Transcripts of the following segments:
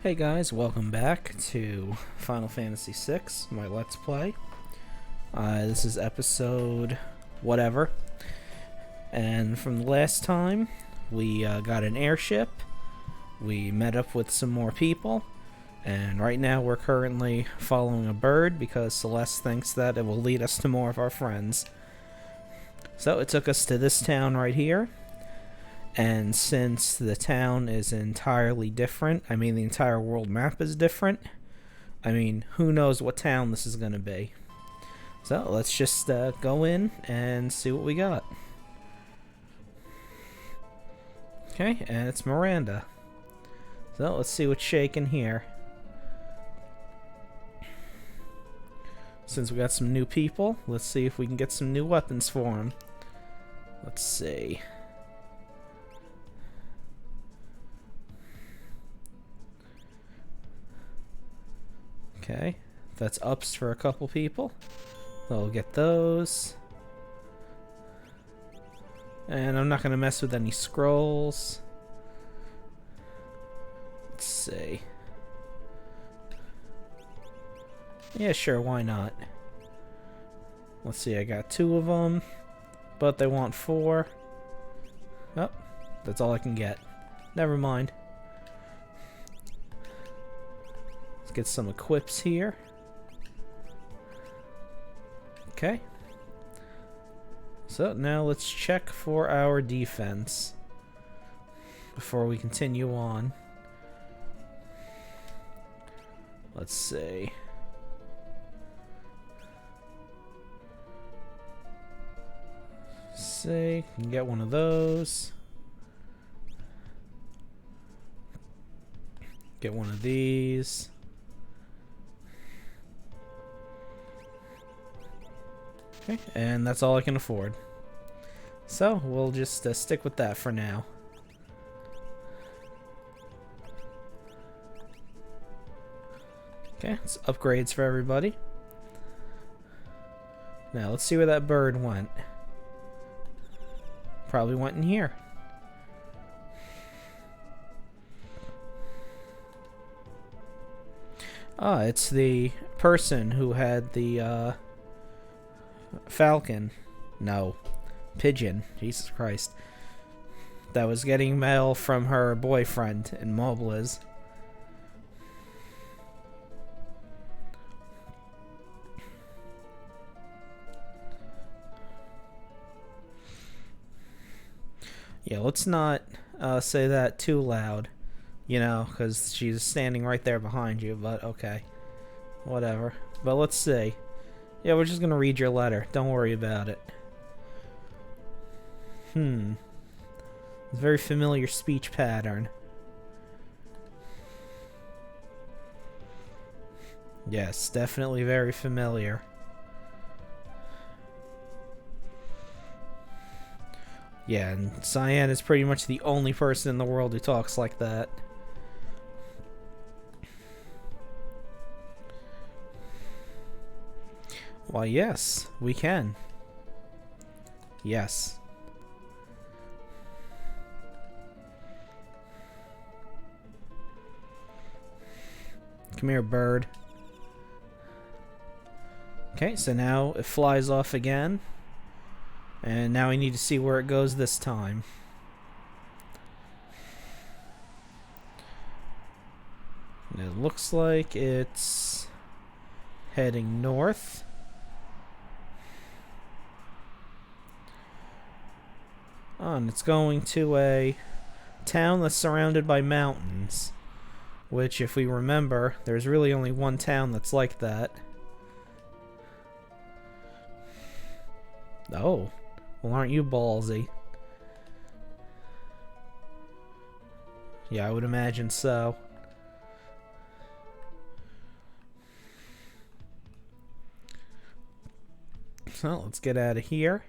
Hey guys, welcome back to Final Fantasy VI, my Let's Play. This is episode whatever. And from the last time, we got an airship, we met up with some more people, and right now we're currently following a bird because Celeste thinks that it will lead us to more of our friends. So it took us to this town right here. And since the town is entirely different, I mean the entire world map is different, I mean who knows what town this is going to be. So let's just go in and see what we got. Okay, and it's Miranda. So let's see what's shaking here. Since we got some new people, let's see if we can get some new weapons for them. Let's see. Okay, that's ups for a couple people. I'll get those. And I'm not going to mess with any scrolls. Let's see. Yeah, sure, why not? Let's see, I got 2 of them, but they want 4. Oh, that's all I can get. Never mind. Get some equips here. Okay. So now let's check for our defense before we continue on. Let's see. You can get one of those. Get one of these. Okay, and that's all I can afford. So, we'll just stick with that for now. Okay, it's upgrades for everybody. Now, let's see where that bird went. Probably went in here. Ah, it's the person who had the, falcon. No. Pigeon. Jesus Christ. That was getting mail from her boyfriend in Mobliz. Yeah, let's not say that too loud. You know, because she's standing right there behind you, but okay. Whatever. But let's see. Yeah, we're just gonna read your letter. Don't worry about it. It's a very familiar speech pattern. Yes, definitely very familiar. Yeah, and Cyan is pretty much the only person in the world who talks like that. Why, yes, we can. Yes. Come here, bird. Okay, so now it flies off again. And now we need to see where it goes this time. And it looks like it's heading north. Oh, and it's going to a town that's surrounded by mountains. Which, if we remember, there's really only one town that's like that. Oh. Well, aren't you ballsy? Yeah, I would imagine so. So, let's get out of here.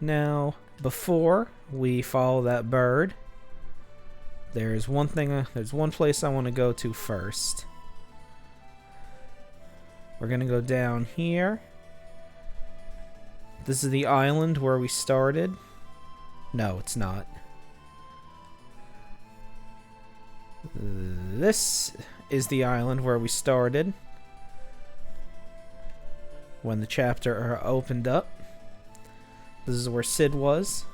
Now, before we follow that bird, there's one place I want to go to first. We're gonna go down here. This is the island where we started. No, it's not. This is the island where we started when the chapter opened up. This is where Sid was.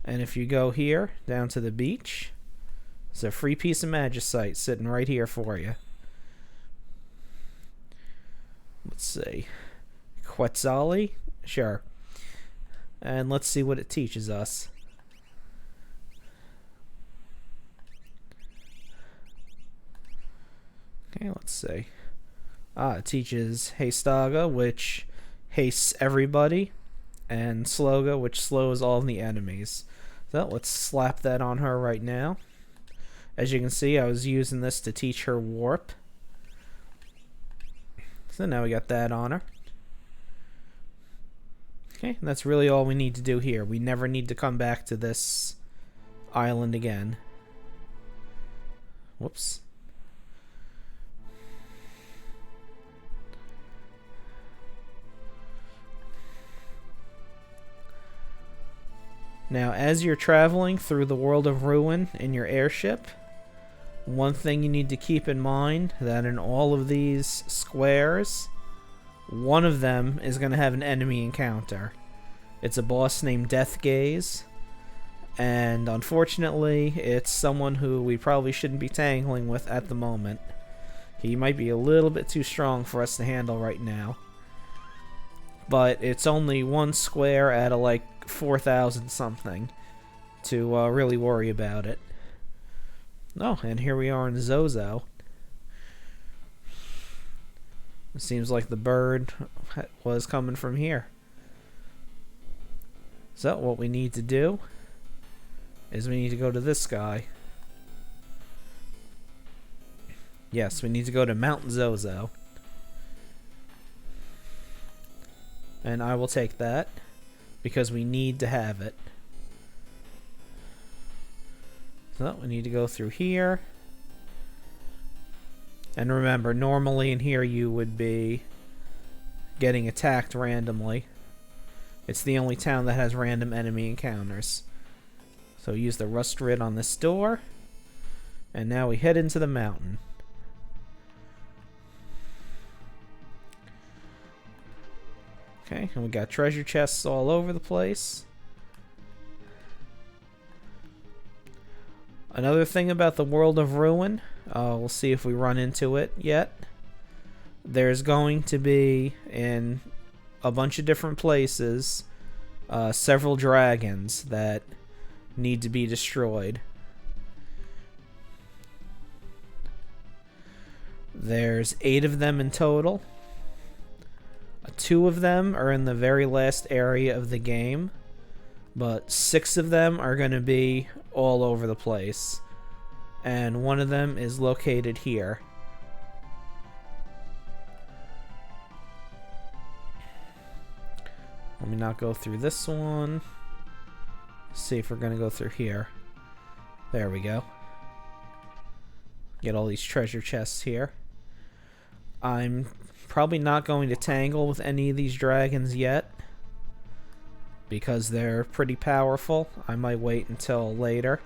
And if you go here, down to the beach, there's a free piece of magicite sitting right here for you. Let's see. Quetzali? Sure. And let's see what it teaches us. Okay, let's see. It teaches Hastaga, which hastes everybody, and Sloga, which slows all the enemies. So let's slap that on her right now. As you can see, I was using this to teach her warp. So now we got that on her. Okay, and that's really all we need to do here. We never need to come back to this island again. Whoops. Now, as you're traveling through the world of Ruin in your airship, one thing you need to keep in mind that in all of these squares, one of them is going to have an enemy encounter. It's a boss named Death Gaze, and unfortunately, it's someone who we probably shouldn't be tangling with at the moment. He might be a little bit too strong for us to handle right now. But it's only one square out of like 4,000 something to really worry about it. Oh, and here we are in Zozo. It seems like the bird was coming from here. So what we need to do is we need to go to this guy. Yes, we need to go to Mount Zozo. And I will take that because we need to have it. So we need to go through here. And remember, normally in here you would be getting attacked randomly. It's the only town that has random enemy encounters. So use the rust rid on this door. And now we head into the mountain. Okay, and we got treasure chests all over the place. Another thing about the world of Ruin, we'll see if we run into it yet. There's going to be, in a bunch of different places, several dragons that need to be destroyed. There's 8 of them in total. 2 of them are in the very last area of the game, but 6 of them are going to be all over the place, and one of them is located here. Let me not go through this one. See if we're going to go through here. There we go. Get all these treasure chests here. I'm probably not going to tangle with any of these dragons yet because they're pretty powerful. I might wait until later,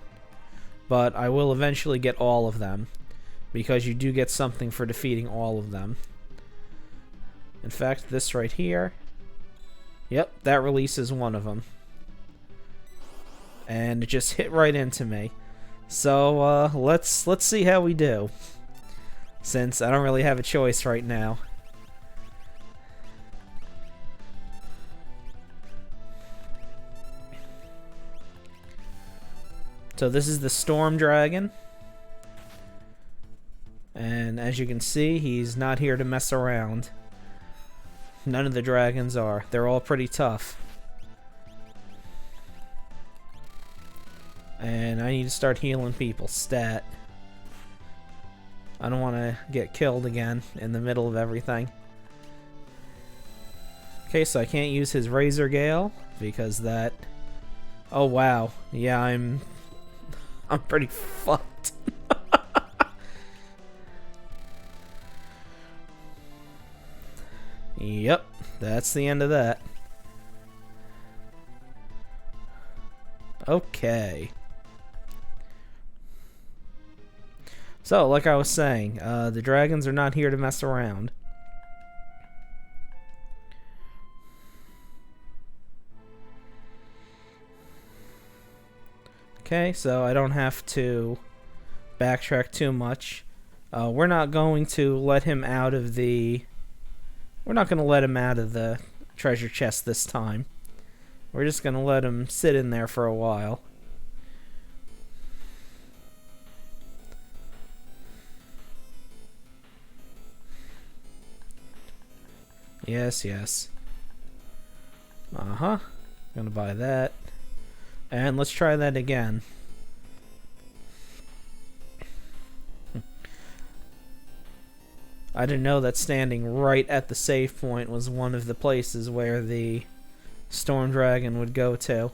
but I will eventually get all of them because you do get something for defeating all of them. In fact, this right here, yep, that releases one of them, and it just hit right into me. So let's see how we do, since I don't really have a choice right now. So this is the Storm Dragon, and as you can see, he's not here to mess around. None of the dragons are. They're all pretty tough. And I need to start healing people. Stat. I don't want to get killed again in the middle of everything. Okay, so I can't use his Razor Gale because that... Oh wow. Yeah, I'm pretty fucked. Yep, that's the end of that. Okay. So, like I was saying, the dragons are not here to mess around. Okay, so I don't have to backtrack too much. We're not going to let him out of the... We're not going to let him out of the treasure chest this time. We're just going to let him sit in there for a while. Yes, yes. Uh-huh. Gonna buy that. And let's try that again. I didn't know that standing right at the save point was one of the places where the storm dragon would go to.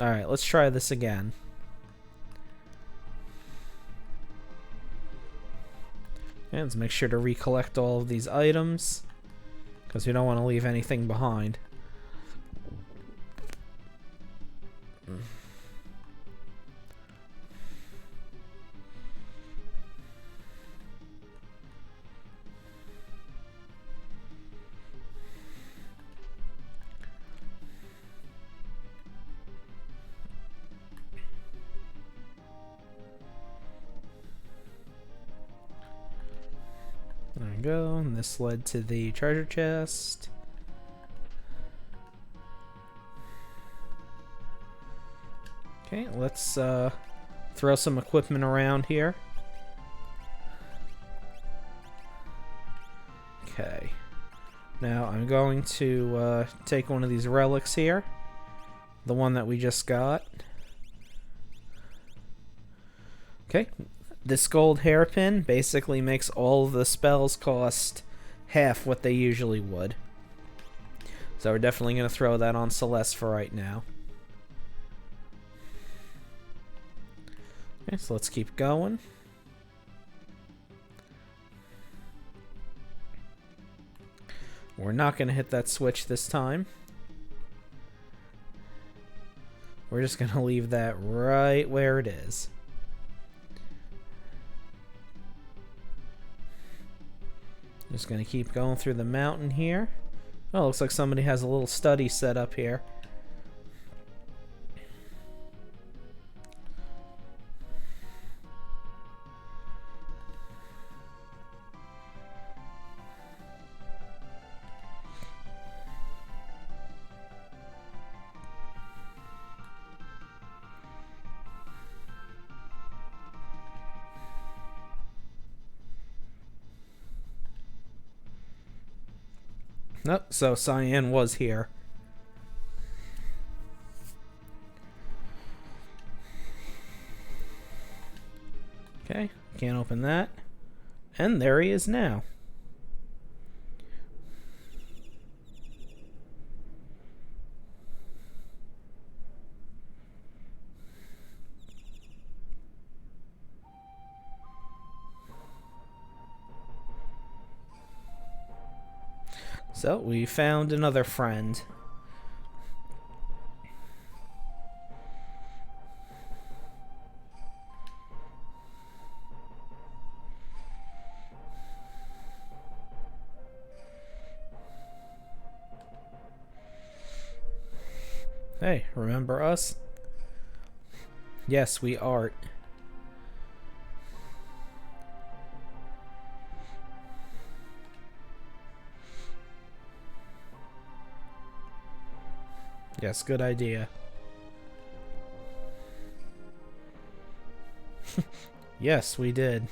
Alright, let's try this again. Okay, let's make sure to recollect all of these items, because we don't want to leave anything behind. There we go, and this led to the treasure chest. Okay, let's throw some equipment around here. Okay. Now I'm going to take one of these relics here. The one that we just got. Okay. This gold hairpin basically makes all of the spells cost half what they usually would. So we're definitely going to throw that on Celeste for right now. Okay, so let's keep going. We're not going to hit that switch this time. We're just going to leave that right where it is. Just going to keep going through the mountain here. Oh, looks like somebody has a little study set up here. Nope, so Cyan was here. Okay, can't open that. And there he is now. So, we found another friend. Hey, remember us? Yes, we art. Yes, good idea. Yes, we did.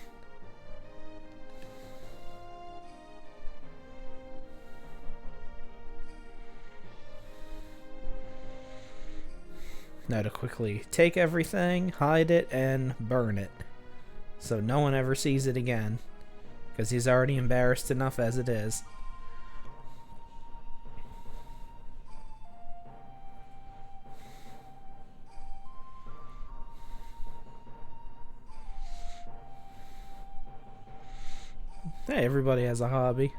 Now to quickly take everything, hide it, and burn it. So no one ever sees it again. Because he's already embarrassed enough as it is. Hey, everybody has a hobby.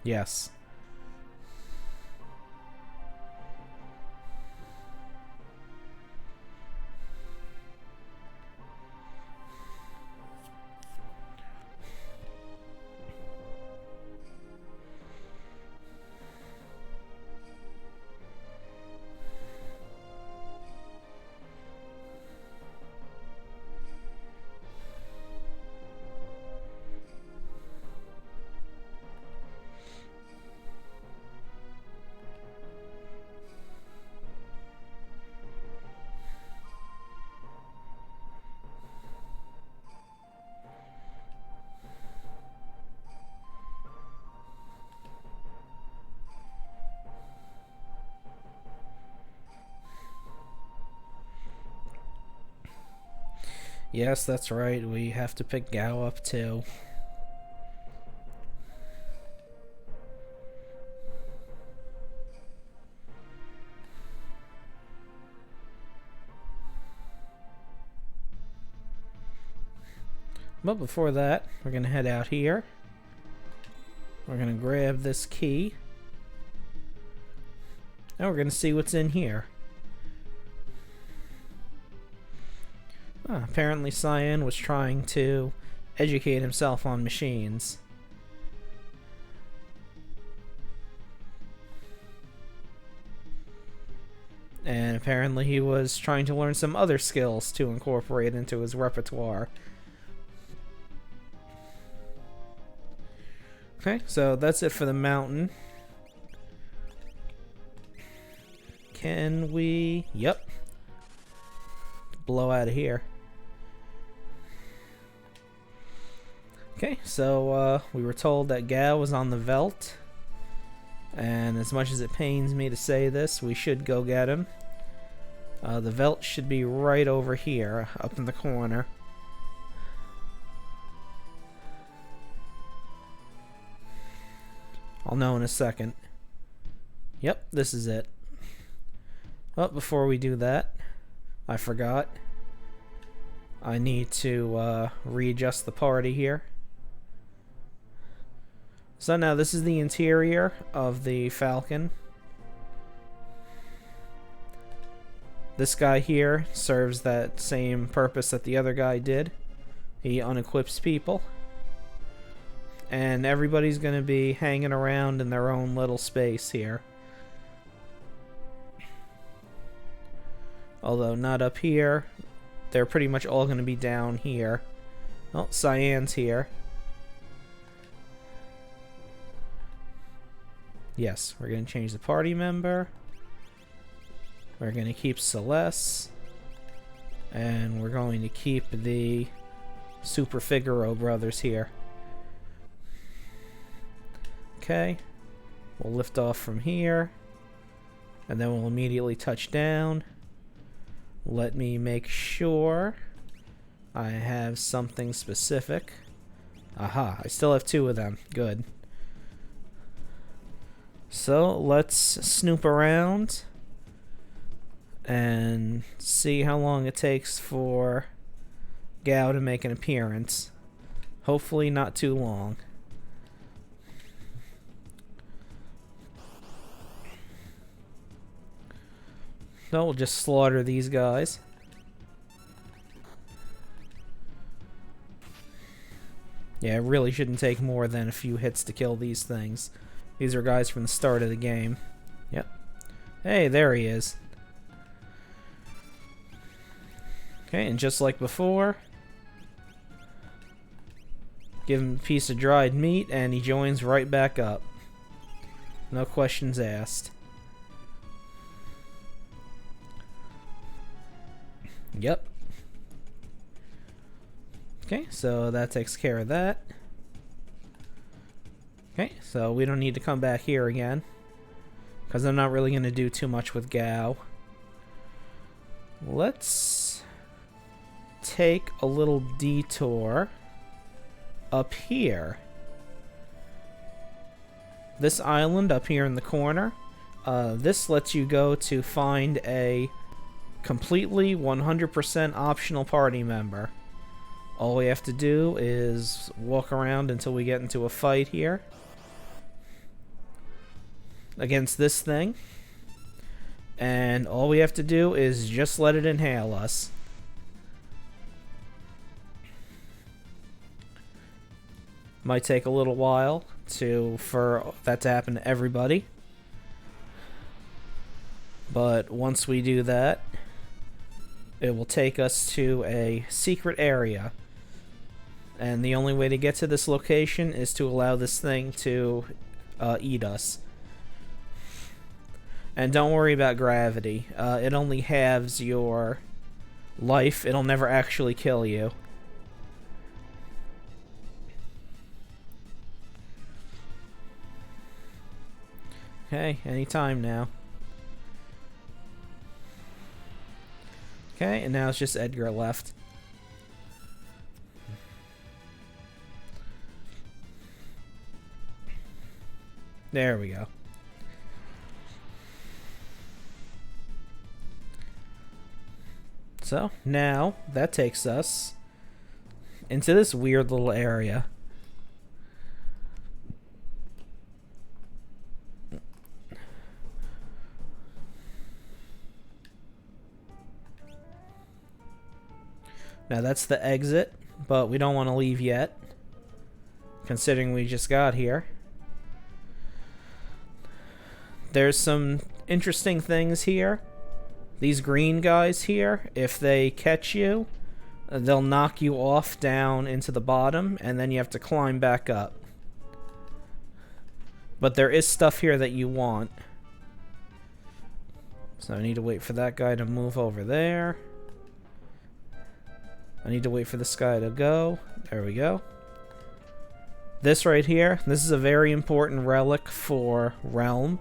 Yes. Yes, that's right. We have to pick Gao up too. But before that, we're going to head out here. We're going to grab this key. And we're going to see what's in here. Apparently Cyan was trying to educate himself on machines. And apparently he was trying to learn some other skills to incorporate into his repertoire. Okay, so that's it for the mountain. Can we... Yep. Blow out of here. Okay, so we were told that Gao was on the Velt. And as much as it pains me to say this, we should go get him. The Velt should be right over here, up in the corner. I'll know in a second. Yep, this is it. Well, before we do that, I forgot. I need to readjust the party here. So now this is the interior of the Falcon. This guy here serves that same purpose that the other guy did. He unequips people. And everybody's going to be hanging around in their own little space here. Although not up here. They're pretty much all going to be down here. Oh, Cyan's here. Yes, we're going to change the party member. We're going to keep Celeste. And we're going to keep the Super Figaro brothers here. Okay. We'll lift off from here. And then we'll immediately touch down. Let me make sure I have something specific. Aha, I still have 2 of them. Good. So let's snoop around and see how long it takes for Gao to make an appearance. Hopefully not too long. So we'll just slaughter these guys. Yeah, it really shouldn't take more than a few hits to kill these things. These are guys from the start of the game. Yep. Hey, there he is. Okay, and just like before, give him a piece of dried meat and he joins right back up. No questions asked. Yep. Okay, so that takes care of that. Okay, so we don't need to come back here again, because I'm not really going to do too much with Gao. Let's take a little detour up here. This island up here in the corner, this lets you go to find a completely 100% optional party member. All we have to do is walk around until we get into a fight here. against this thing. And all we have to do is just let it inhale us. Might take a little while for that to happen to everybody. But once we do that, it will take us to a secret area. And the only way to get to this location is to allow this thing to eat us. And don't worry about gravity. It only halves your life. It'll never actually kill you. Okay, anytime now. Okay, and now it's just Edgar left. There we go. So, now, that takes us into this weird little area. Now, that's the exit, but we don't want to leave yet, considering we just got here. There's some interesting things here. These green guys here, if they catch you, they'll knock you off down into the bottom, and then you have to climb back up. But there is stuff here that you want. So I need to wait for that guy to move over there. I need to wait for this guy to go. There we go. This right here, this is a very important relic for Relm.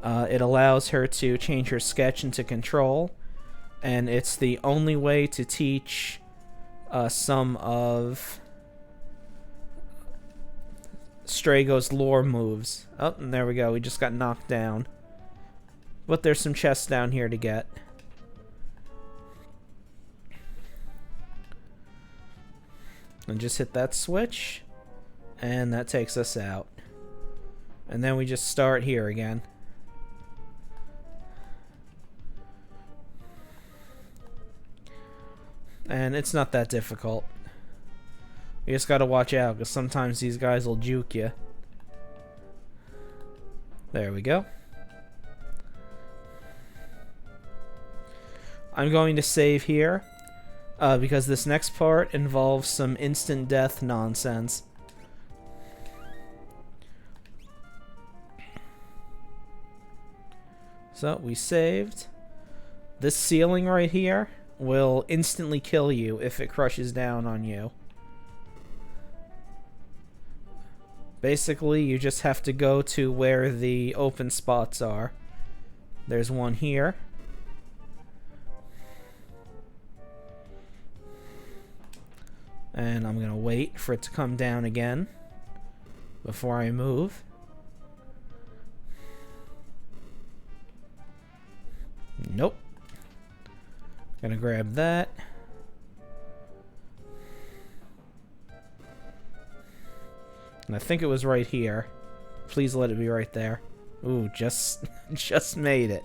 It allows her to change her sketch into control, and it's the only way to teach some of Strago's lore moves. Oh, and there we go. We just got knocked down. But there's some chests down here to get. And just hit that switch, and that takes us out. And then we just start here again. And it's not that difficult. You just gotta watch out, because sometimes these guys will juke you. There we go. I'm going to save here, because this next part involves some instant death nonsense. So, we saved. This ceiling right here will instantly kill you if it crushes down on you. Basically, you just have to go to where the open spots are. There's one here. And I'm going to wait for it to come down again before I move. Nope. Gonna grab that. And I think it was right here. Please let it be right there. Ooh, just made it.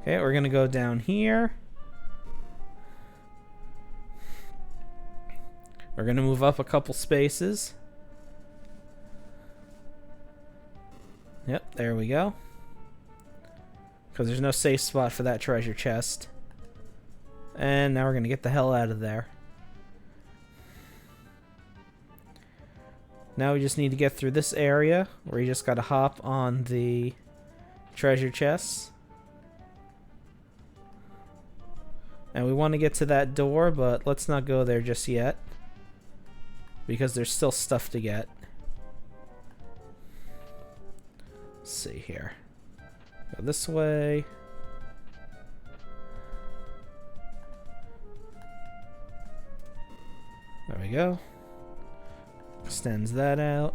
Okay, we're gonna go down here. We're gonna move up a couple spaces. Yep, there we go. Because there's no safe spot for that treasure chest. And now we're going to get the hell out of there. Now we just need to get through this area, where you just got to hop on the treasure chests. And we want to get to that door, but let's not go there just yet, because there's still stuff to get. Let's see here. Go this way. There we go. Extends that out.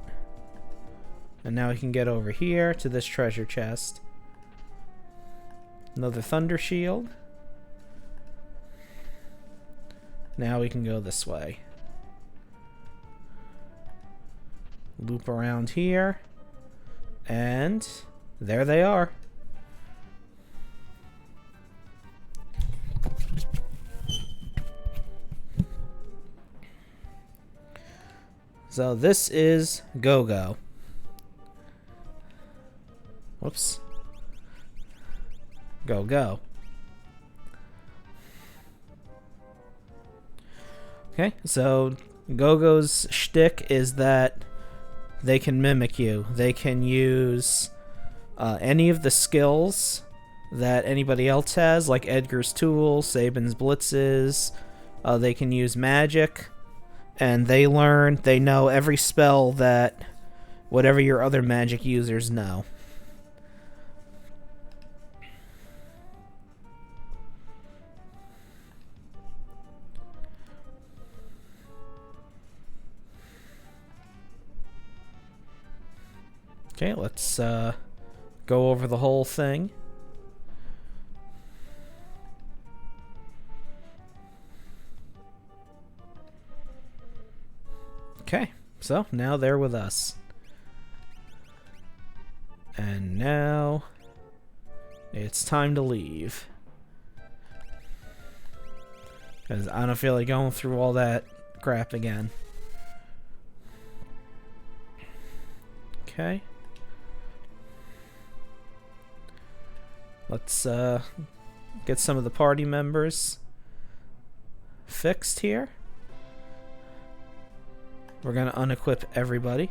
And now we can get over here to this treasure chest. Another thunder shield. Now we can go this way. loop around here, and there they are. So this is Go-Go. Whoops. Go-Go. Okay, so Go-Go's shtick is that they can mimic you. They can use any of the skills that anybody else has, like Edgar's tools, Saban's blitzes. They can use magic. And they know every spell that whatever your other magic users know. Okay, let's go over the whole thing. Okay, so now they're with us. And now it's time to leave. Because I don't feel like going through all that crap again. Okay. Let's get some of the party members fixed here. We're going to unequip everybody.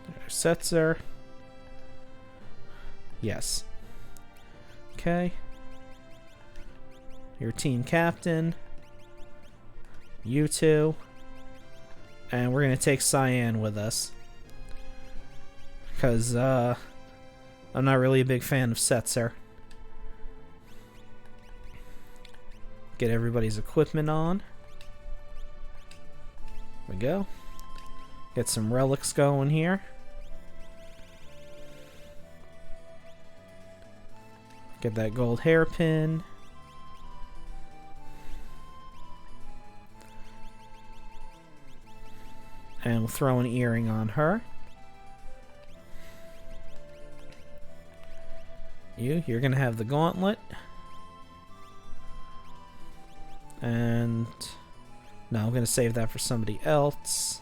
There's Setzer. Yes. Okay. Your team captain. You two. And we're going to take Cyan with us. Because I'm not really a big fan of Setzer. Get everybody's equipment on. There we go. Get some relics going here. Get that gold hairpin. And we'll throw an earring on her. You're gonna have the gauntlet. And no, I'm gonna save that for somebody else.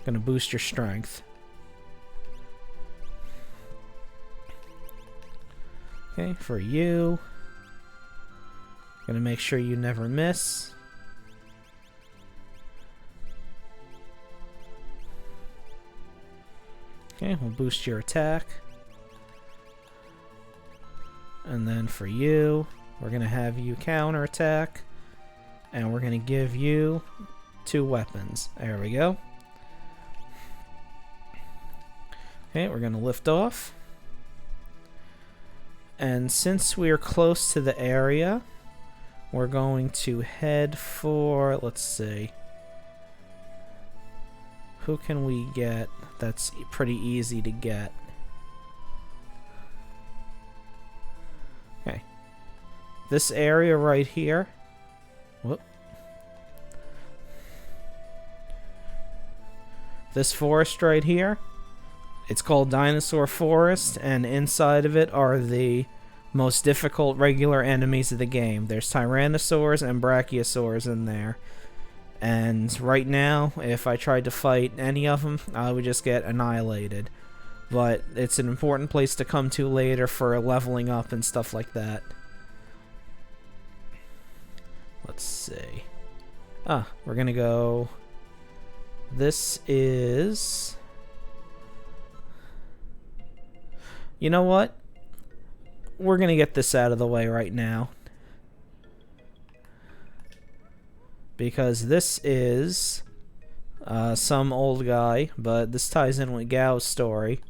Gonna boost your strength. Okay, for you. Gonna make sure you never miss. Okay, we'll boost your attack. And then for you, we're going to have you counterattack. And we're going to give you 2 weapons. There we go. Okay, we're going to lift off. And since we're close to the area, we're going to head for, let's see. Who can we get that's pretty easy to get? Okay. This area right here. Whoop. This forest right here. It's called Dinosaur Forest, and inside of it are the most difficult regular enemies of the game. There's Tyrannosaurs and Brachiosaurs in there. And right now, if I tried to fight any of them, I would just get annihilated. But it's an important place to come to later for leveling up and stuff like that. Let's see. We're gonna go... This is... You know what? We're gonna get this out of the way right now. Because this is some old guy, but this ties in with Gao's story.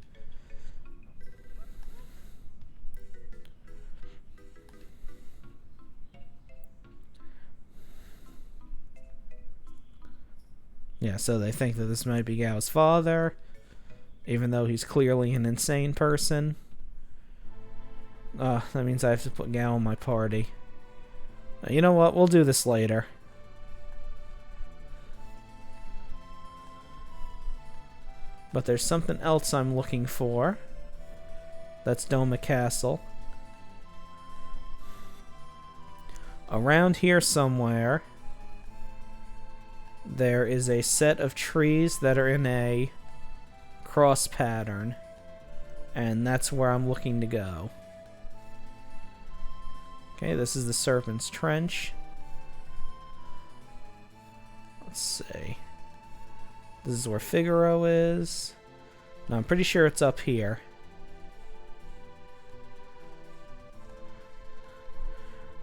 Yeah, so they think that this might be Gao's father, even though he's clearly an insane person. That means I have to put Gal in my party. You know what? We'll do this later. But there's something else I'm looking for. That's Doma Castle. Around here somewhere, there is a set of trees that are in a cross pattern. And that's where I'm looking to go. Okay, this is the Serpent's Trench. Let's see. This is where Figaro is. No, I'm pretty sure it's up here.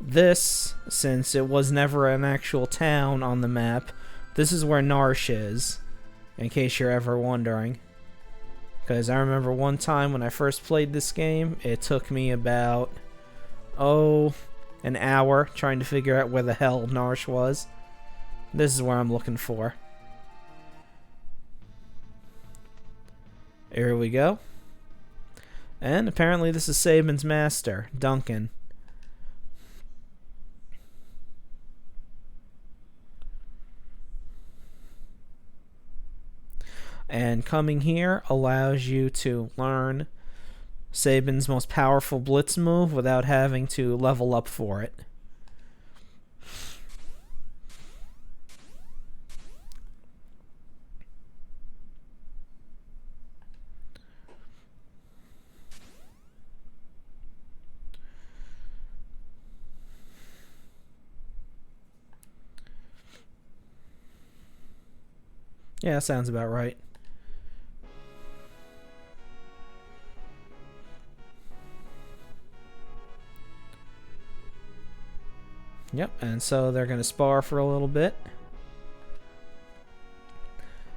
This, since it was never an actual town on the map, this is where Narsh is, in case you're ever wondering. Because I remember one time when I first played this game, it took me about, an hour trying to figure out where the hell Narsh was. This is where I'm looking for. Here we go. And apparently this is Sabin's master, Duncan. And coming here allows you to learn Sabin's most powerful blitz move without having to level up for it. Yeah, that sounds about right. Yep, and so they're going to spar for a little bit.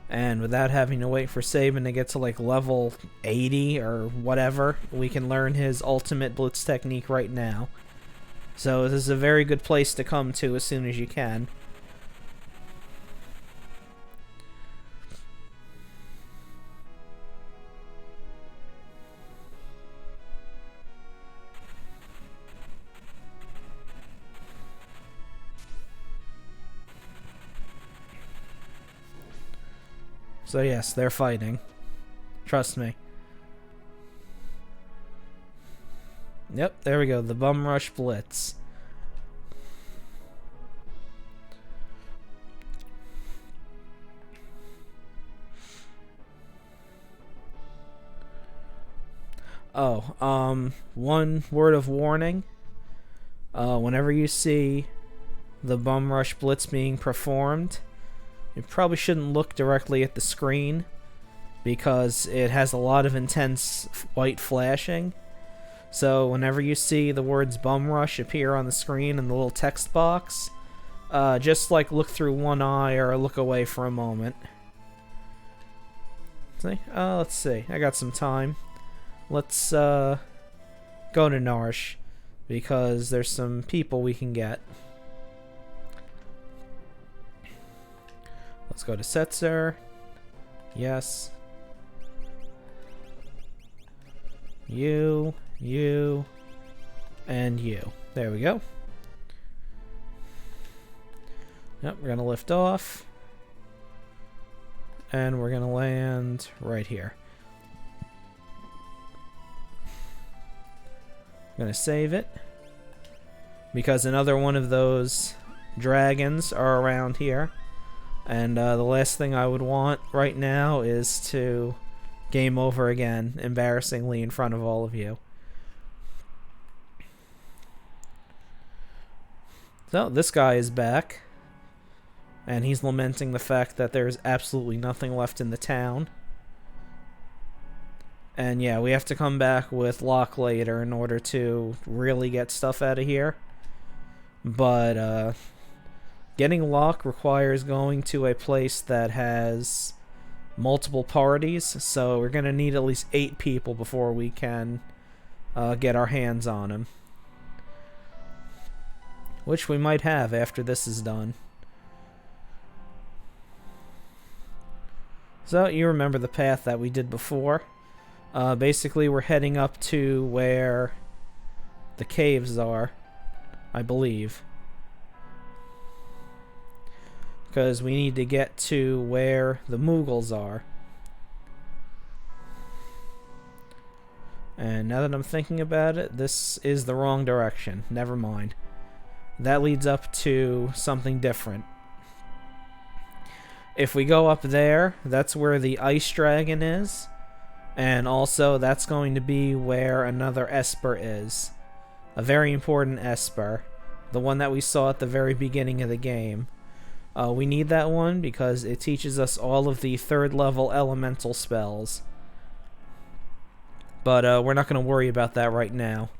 And without having to wait for Sabin to get to like level 80 or whatever, we can learn his ultimate blitz technique right now. So this is a very good place to come to as soon as you can. So yes, they're fighting. Trust me. Yep, there we go. The Bum Rush Blitz. One word of warning. Whenever you see the Bum Rush Blitz being performed, you probably shouldn't look directly at the screen because it has a lot of intense white flashing. So whenever you see the words Bum Rush appear on the screen in the little text box, just like look through one eye or look away for a moment. See? Let's see. I got some time. Let's go to Narsh because there's some people we can get. Let's go to Setzer. Yes. You, and you. There we go. Yep, we're going to lift off. And we're going to land right here. I'm going to save it. Because another one of those dragons are around here. And the last thing I would want right now is to game over again, embarrassingly in front of all of you. So, this guy is back. And he's lamenting the fact that there's absolutely nothing left in the town. And yeah, we have to come back with Locke later in order to really get stuff out of here. But, getting Locke requires going to a place that has multiple parties, so we're going to need at least 8 people before we can get our hands on him. Which we might have after this is done. So, you remember the path that we did before. Basically, we're heading up to where the caves are, I believe. Because we need to get to where the Moogles are. And now that I'm thinking about it, this is the wrong direction. Never mind. That leads up to something different. If we go up there, that's where the ice dragon is. And also, that's going to be where another Esper is. A very important Esper. The one that we saw at the very beginning of the game. We need that one because it teaches us all of the 3rd level elemental spells. But we're not going to worry about that right now.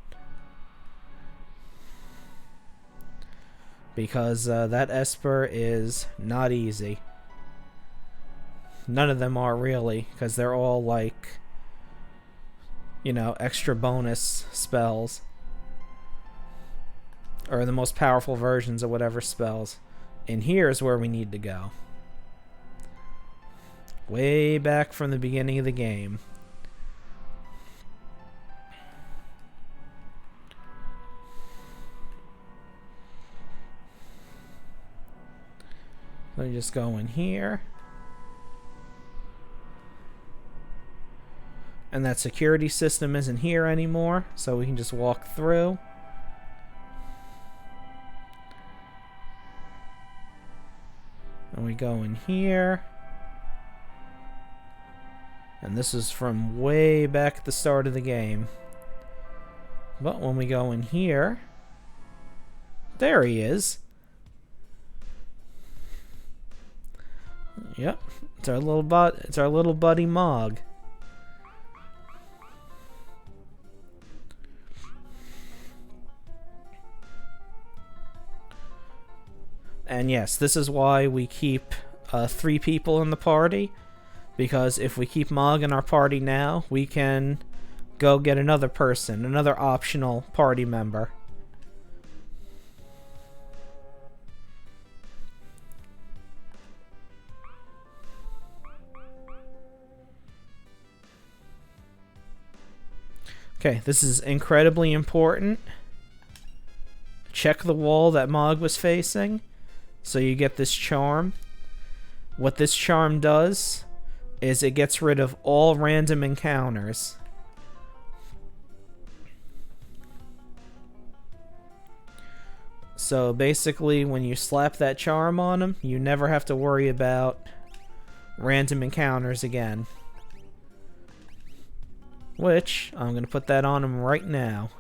Because that Esper is not easy. None of them are really, because they're all like, you know, extra bonus spells. Or the most powerful versions of whatever spells. And here's where we need to go. Way back from the beginning of the game. Let me just go in here. And that security system isn't here anymore, so we can just walk through. And we go in here. And this is from way back at the start of the game. But when we go in here, there he is. Yep, it's our little buddy Mog. And yes, this is why we keep 3 people in the party, because if we keep Mog in our party now, we can go get another person, another optional party member. Okay, this is incredibly important. Check the wall that Mog was facing, so you get this charm. What this charm does is it gets rid of all random encounters. So basically, when you slap that charm on him, you never have to worry about random encounters again. Which, I'm going to put that on him right now.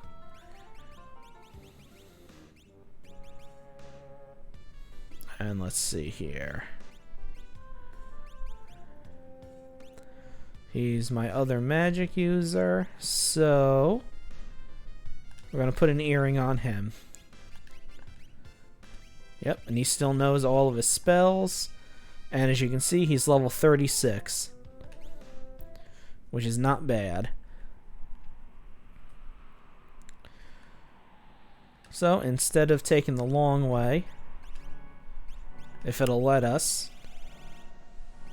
And let's see here. He's my other magic user, so we're going to put an earring on him. Yep, and he still knows all of his spells. And as you can see, he's level 36. Which is not bad. So, instead of taking the long way, if it'll let us,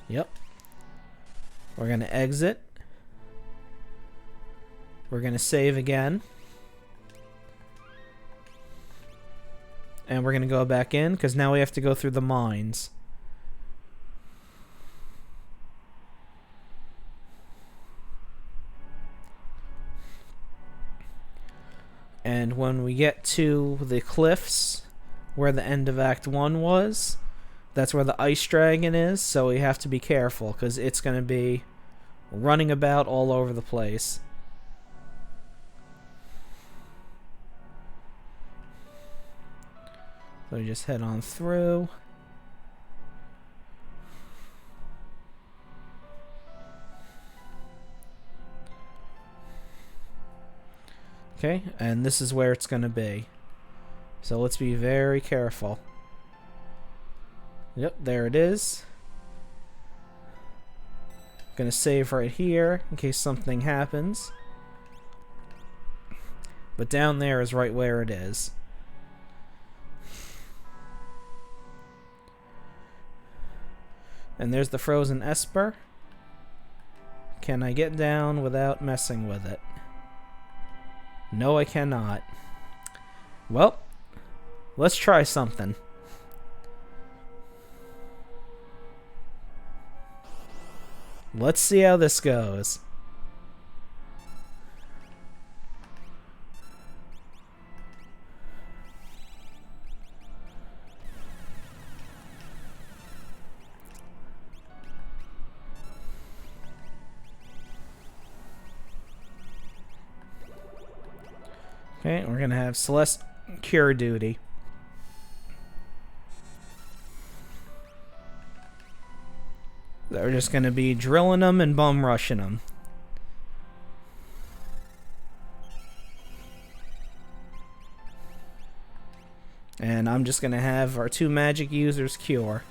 yep, we're going to exit. We're going to save again. And we're going to go back in, because now we have to go through the mines. And when we get to the cliffs, where the end of Act 1 was, that's where the ice dragon is, so we have to be careful, because it's going to be running about all over the place. So we just head on through. Okay, and this is where it's going to be. So let's be very careful. Yep, there it is. Going to save right here in case something happens. But down there is right where it is. And there's the frozen Esper. Can I get down without messing with it? No, I cannot. Well, let's try something. Let's see how this goes. Okay, we're gonna have Celeste cure duty. They're just gonna be drilling them and bum rushing them. And I'm just gonna have our 2 magic users cure.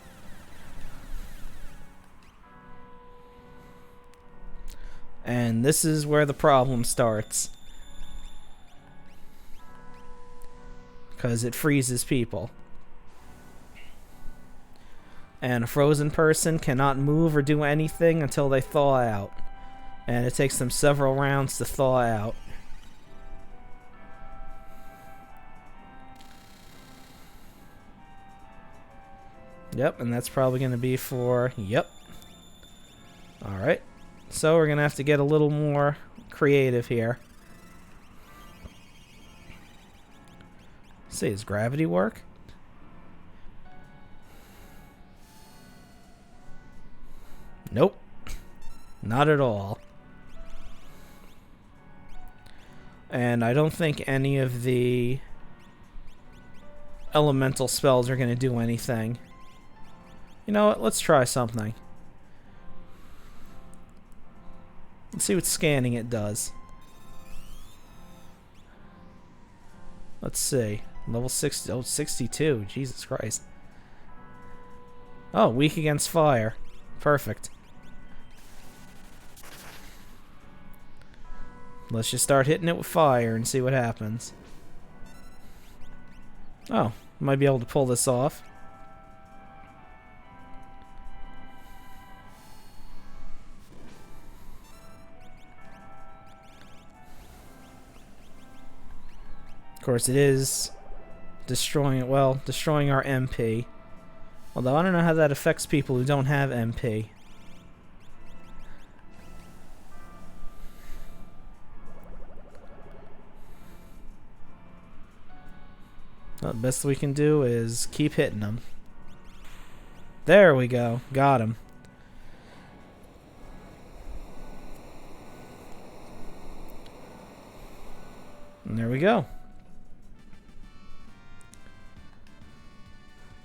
And this is where the problem starts. Because it freezes people. And a frozen person cannot move or do anything until they thaw out. And it takes them several rounds to thaw out. Yep, and that's probably going to be for... Yep. Alright. So we're going to have to get a little more creative here. Let's see, does gravity work? Nope. Not at all. And I don't think any of the elemental spells are going to do anything. You know what? Let's try something. Let's see what scanning it does. Let's see. Level 60. Oh, 62. Jesus Christ. Oh, weak against fire. Perfect. Let's just start hitting it with fire and see what happens. Oh, might be able to pull this off. Of course, it is destroying our MP. Although I don't know how that affects people who don't have MP. Well, the best we can do is keep hitting them. There we go. Got him. And there we go.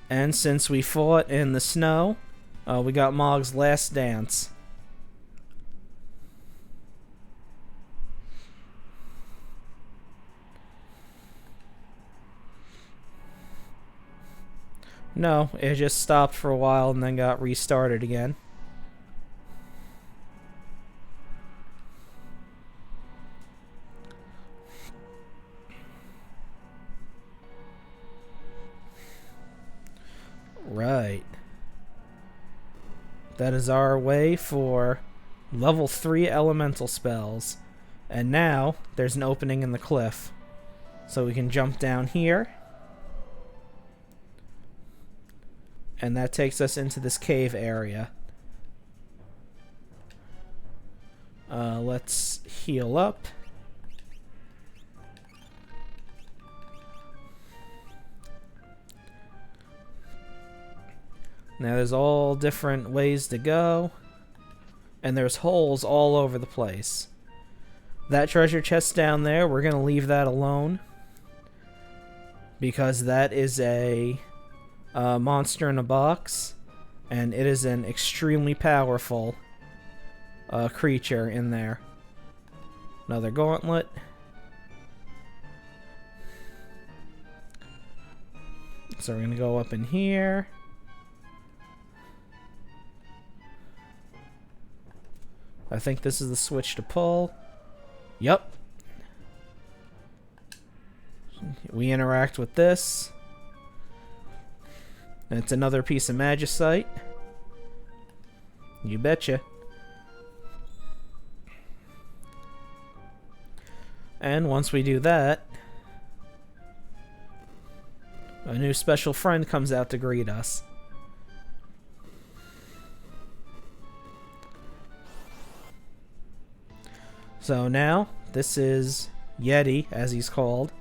And since we fought in the snow, we got Mog's last dance. No, it just stopped for a while and then got restarted again. Right. That is our way for level 3 elemental spells. And now there's an opening in the cliff. So we can jump down here. And that takes us into this cave area. Let's heal up. Now there's all different ways to go. And there's holes all over the place. That treasure chest down there, we're going to leave that alone. Because that is a monster in a box. And it is an extremely powerful creature in there. Another gauntlet. So we're going to go up in here. I think this is the switch to pull. Yep. We interact with this. And it's another piece of magicite. You betcha. And once we do that, A new special friend comes out to greet us. So now, this is Yeti, as he's called.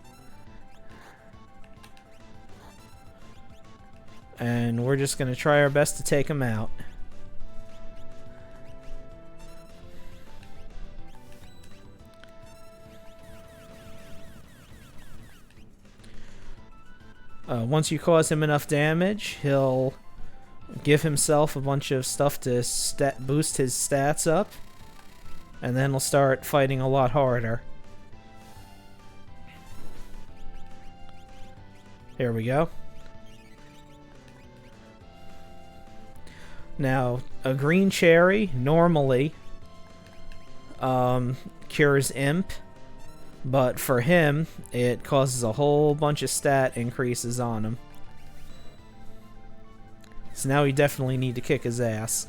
And we're just going to try our best to take him out. Once you cause him enough damage, he'll give himself a bunch of stuff to boost his stats up. And then he'll start fighting a lot harder. Here we go. Now, a green cherry normally cures imp, but for him, it causes a whole bunch of stat increases on him. So now we definitely need to kick his ass.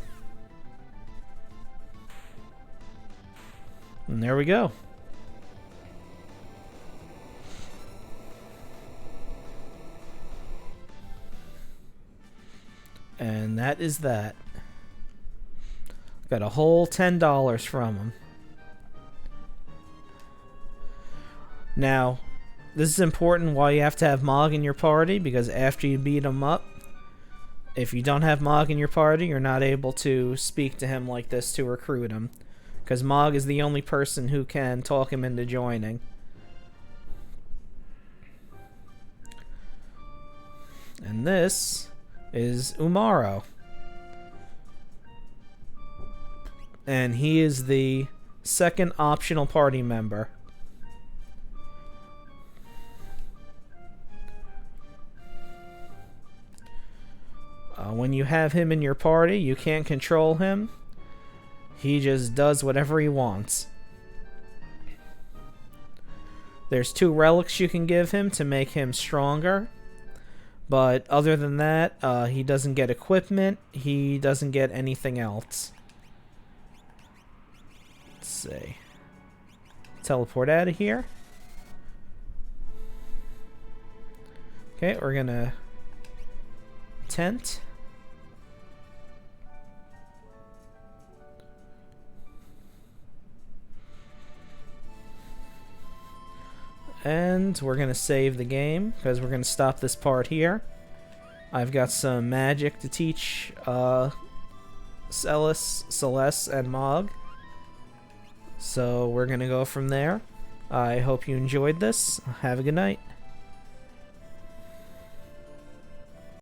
And there we go. And that is that. Got a whole $10 from him. Now, this is important why you have to have Mog in your party, because after you beat him up, if you don't have Mog in your party, you're not able to speak to him like this to recruit him. Because Mog is the only person who can talk him into joining. And this is Umaro. And he is the second optional party member. When you have him in your party, you can't control him. He just does whatever he wants. There's 2 relics you can give him to make him stronger. But other than that, he doesn't get equipment. He doesn't get anything else. Let's see. Teleport out of here. Okay, we're gonna tent. And we're going to save the game, because we're going to stop this part here. I've got some magic to teach Celeste, and Mog. So we're going to go from there. I hope you enjoyed this. Have a good night.